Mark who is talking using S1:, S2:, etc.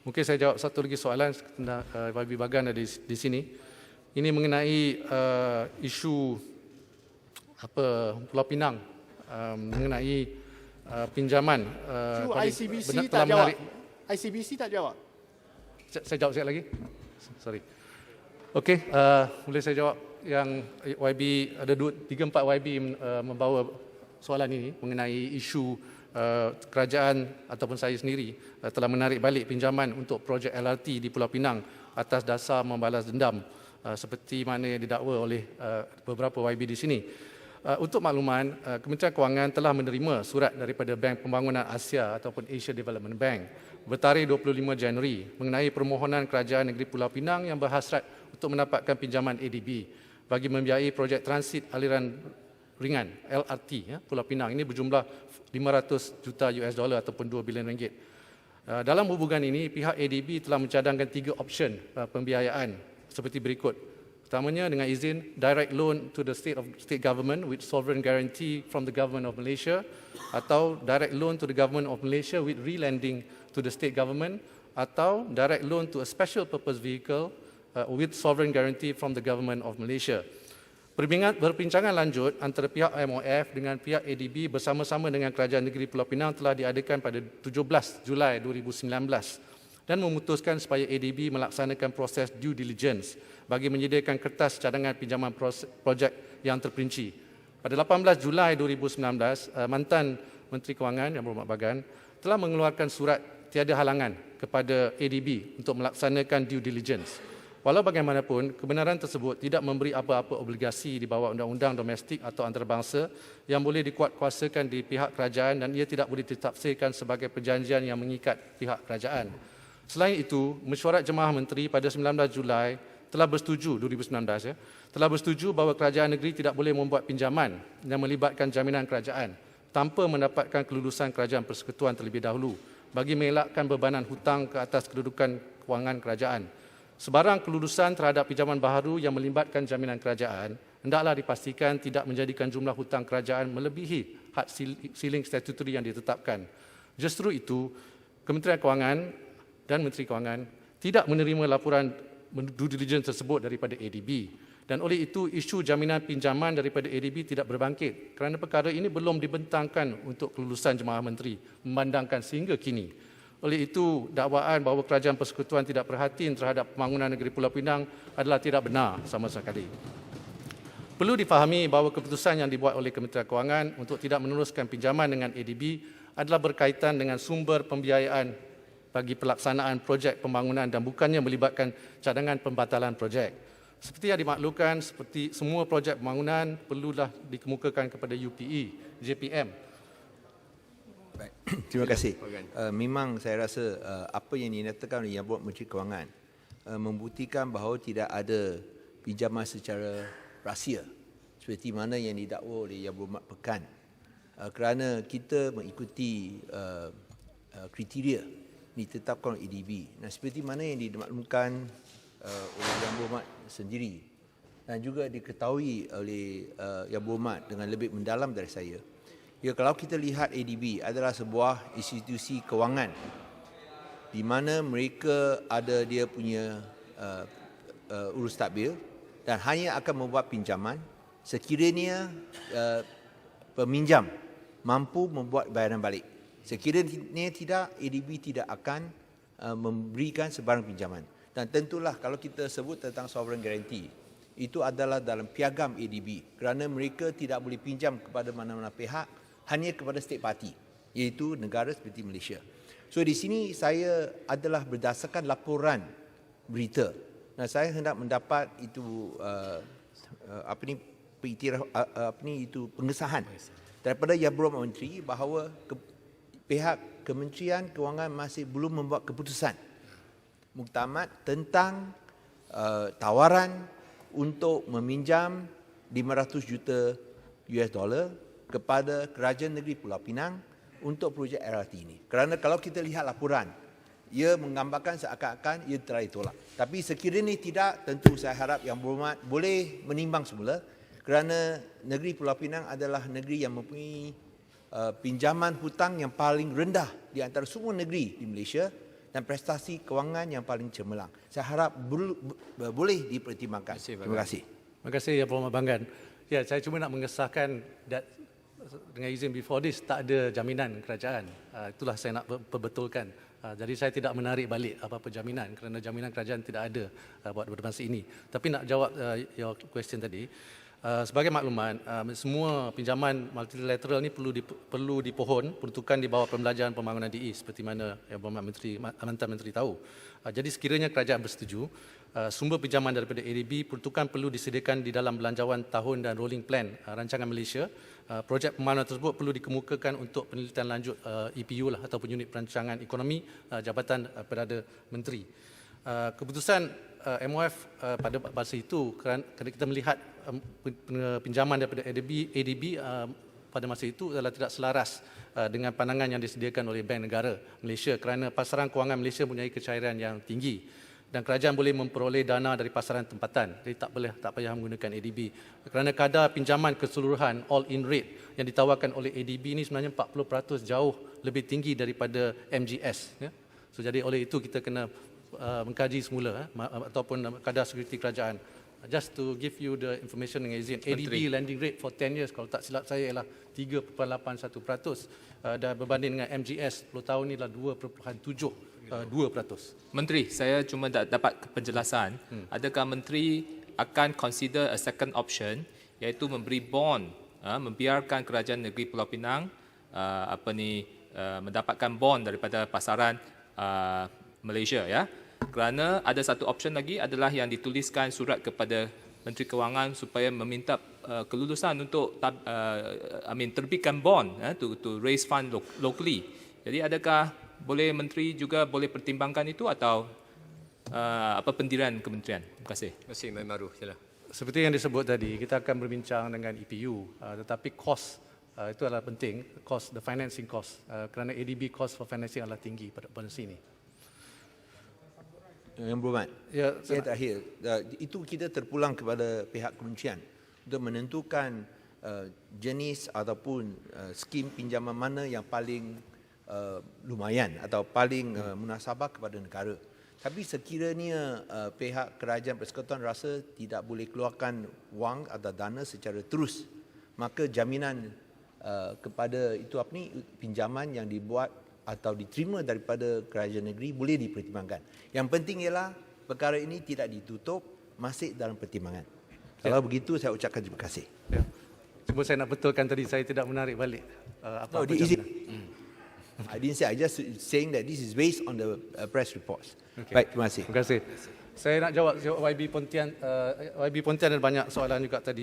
S1: Mungkin saya jawab satu lagi soalan YB Bagan ada di sini. Ini mengenai isu Pulau Pinang mengenai pinjaman.
S2: ICBC tak jawab. ICBC tak jawab.
S1: Saya jawab sekali lagi. Sorry. Okey, boleh saya jawab yang YB ada 3-4 YB membawa soalan ini mengenai isu kerajaan ataupun saya sendiri telah menarik balik pinjaman untuk projek LRT di Pulau Pinang atas dasar membalas dendam seperti mana yang didakwa oleh beberapa YB di sini. Untuk makluman, Kementerian Kewangan telah menerima surat daripada Bank Pembangunan Asia ataupun Asia Development Bank bertarikh 25 Januari mengenai permohonan Kerajaan Negeri Pulau Pinang yang berhasrat untuk mendapatkan pinjaman ADB bagi membiayai projek transit aliran ringan LRT Pulau Pinang. Ini berjumlah 500 juta US dollar ataupun 2 bilion ringgit. Dalam hubungan ini, pihak ADB telah mencadangkan 3 option pembiayaan seperti berikut. Pertamanya dengan izin direct loan to the state government with sovereign guarantee from the government of Malaysia, atau direct loan to the government of Malaysia with re-lending to the state government, atau direct loan to a special purpose vehicle with sovereign guarantee from the government of Malaysia. Perbincangan lanjut antara pihak MOF dengan pihak ADB bersama-sama dengan Kerajaan Negeri Pulau Pinang telah diadakan pada 17 Julai 2019 dan memutuskan supaya ADB melaksanakan proses due diligence bagi menyediakan kertas cadangan pinjaman projek yang terperinci. Pada 18 Julai 2019, mantan Menteri Kewangan Yang Berhormat Bagan telah mengeluarkan surat tiada halangan kepada ADB untuk melaksanakan due diligence. Walau bagaimanapun, kebenaran tersebut tidak memberi apa-apa obligasi di bawah undang-undang domestik atau antarabangsa yang boleh dikuatkuasakan di pihak kerajaan dan ia tidak boleh ditafsirkan sebagai perjanjian yang mengikat pihak kerajaan. Selain itu, Mesyuarat Jemaah Menteri pada 19 Julai telah bersetuju 2019 telah bersetuju bahawa kerajaan negeri tidak boleh membuat pinjaman yang melibatkan jaminan kerajaan tanpa mendapatkan kelulusan Kerajaan Persekutuan terlebih dahulu bagi mengelakkan bebanan hutang ke atas kedudukan kewangan kerajaan. Sebarang kelulusan terhadap pinjaman baharu yang melibatkan jaminan kerajaan hendaklah dipastikan tidak menjadikan jumlah hutang kerajaan melebihi had ceiling statutory yang ditetapkan. Justru itu, Kementerian Kewangan dan Menteri Kewangan tidak menerima laporan due diligence tersebut daripada ADB. Dan oleh itu, isu jaminan pinjaman daripada ADB tidak berbangkit kerana perkara ini belum dibentangkan untuk kelulusan Jemaah Menteri memandangkan sehingga kini. Oleh itu, dakwaan bahawa Kerajaan Persekutuan tidak perhatian terhadap pembangunan negeri Pulau Pinang adalah tidak benar sama sekali. Perlu difahami bahawa keputusan yang dibuat oleh Kementerian Kewangan untuk tidak meneruskan pinjaman dengan ADB adalah berkaitan dengan sumber pembiayaan bagi pelaksanaan projek pembangunan dan bukannya melibatkan cadangan pembatalan projek. Seperti yang dimaklumkan, seperti semua projek pembangunan perlulah dikemukakan kepada UPE, JPM.
S3: Baik. Terima kasih. Memang saya rasa apa yang dinyatakan oleh Yang Berhormat Menteri Kewangan membuktikan bahawa tidak ada pinjaman secara rahsia seperti mana yang didakwa oleh Yang Berhormat Pekan. Kerana kita mengikuti kriteria ditetapkan oleh ADB. Nah, seperti mana yang dimaklumkan oleh Yang Berhormat sendiri dan juga diketahui oleh Yang Berhormat dengan lebih mendalam dari saya, ya, kalau kita lihat ADB adalah sebuah institusi kewangan di mana mereka ada dia punya urus tadbir dan hanya akan membuat pinjaman sekiranya peminjam mampu membuat bayaran balik. Sekiranya tidak, ADB tidak akan memberikan sebarang pinjaman. Dan tentulah kalau kita sebut tentang sovereign guarantee, itu adalah dalam piagam ADB kerana mereka tidak boleh pinjam kepada mana-mana pihak, hanya kepada state party, iaitu negara seperti Malaysia. So di sini saya adalah berdasarkan laporan berita. Nah, saya hendak mendapat itu itu pengesahan daripada Yang Berhormat Menteri bahawa pihak Kementerian Kewangan masih belum membuat keputusan muktamad tentang tawaran untuk meminjam 500 juta US dollar kepada Kerajaan Negeri Pulau Pinang untuk projek LRT ini. Kerana kalau kita lihat laporan, ia menggambarkan seakan-akan ia telah ditolak. Tapi sekiranya tidak, tentu saya harap Yang Berhormat boleh menimbang semula kerana negeri Pulau Pinang adalah negeri yang mempunyai pinjaman hutang yang paling rendah di antara semua negeri di Malaysia dan prestasi kewangan yang paling cemerlang. Saya harap boleh dipertimbangkan. Terima kasih.
S1: Terima kasih Yang Berhormat Banggan. Ya, saya cuma nak mengesahkan dengan izin before this tak ada jaminan kerajaan. Itulah saya nak perbetulkan. Jadi saya tidak menarik balik apa-apa jaminan kerana jaminan kerajaan tidak ada buat masa ini. Tapi nak jawab your question tadi, sebagai makluman, semua pinjaman multilateral ni perlu dipohon peruntukan di bawah Pembelajaran Pembangunan DE seperti mana Yang Berhormat Mantan Menteri tahu. Jadi sekiranya kerajaan bersetuju, sumber pinjaman daripada ADB peruntukan perlu disediakan di dalam belanjawan tahun dan rolling plan rancangan Malaysia. Projek pembangunan tersebut perlu dikemukakan untuk penelitian lanjut EPU lah ataupun unit perancangan ekonomi Jabatan Perdana Menteri. Keputusan MOF pada masa itu kerana kita melihat pinjaman daripada ADB pada masa itu adalah tidak selaras dengan pandangan yang disediakan oleh Bank Negara Malaysia kerana pasaran kewangan Malaysia mempunyai kecairan yang tinggi dan kerajaan boleh memperoleh dana dari pasaran tempatan. Jadi tak payah menggunakan ADB. Kerana kadar pinjaman keseluruhan all-in rate yang ditawarkan oleh ADB ini sebenarnya 40% jauh lebih tinggi daripada MGS. Ya. So, jadi oleh itu kita kena mengkaji semula ataupun kadar sekuriti kerajaan. Just to give you the information dengan izin, ADB lending rate for 10 years kalau tak silap saya ialah 3.81% dan berbanding dengan MGS 10 tahun ni adalah 2.72%.
S4: Menteri, saya cuma dapat penjelasan. Adakah Menteri akan consider a second option, iaitu memberi bond, membiarkan Kerajaan Negeri Pulau Pinang mendapatkan bond daripada pasaran Malaysia, ya? Kerana ada satu option lagi adalah yang dituliskan surat kepada Menteri Kewangan supaya meminta kelulusan untuk terbitkan bond to raise fund locally. Jadi adakah Menteri juga boleh pertimbangkan itu atau apa pendirian kementerian? Terima kasih.
S5: Terima kasih, Mai Maru. Sila.
S1: Seperti yang disebut tadi, kita akan berbincang dengan EPU, tetapi kos itu adalah penting, the financing cost, kerana ADB cost for financing adalah tinggi pada sini.
S3: Yang Berhormat,
S1: Ya,
S3: saya terakhir, itu kita terpulang kepada pihak kementerian untuk menentukan jenis ataupun skim pinjaman mana yang paling lumayan atau paling munasabah kepada negara. Tapi sekiranya pihak kerajaan persekutuan rasa tidak boleh keluarkan wang atau dana secara terus, maka jaminan kepada pinjaman yang dibuat atau diterima daripada kerajaan negeri boleh dipertimbangkan. Yang penting ialah perkara ini tidak ditutup, masih dalam pertimbangan. Kalau begitu saya ucapkan terima kasih.
S1: Ya. Cuma saya nak betulkan tadi, saya tidak menarik balik apa-apa jaminan.
S3: I didn't say, I just saying that this is based on the press reports.
S1: Okay.
S3: Baik, terima kasih.
S1: Terima kasih. Saya nak jawab YB Pontian ada banyak soalan juga tadi.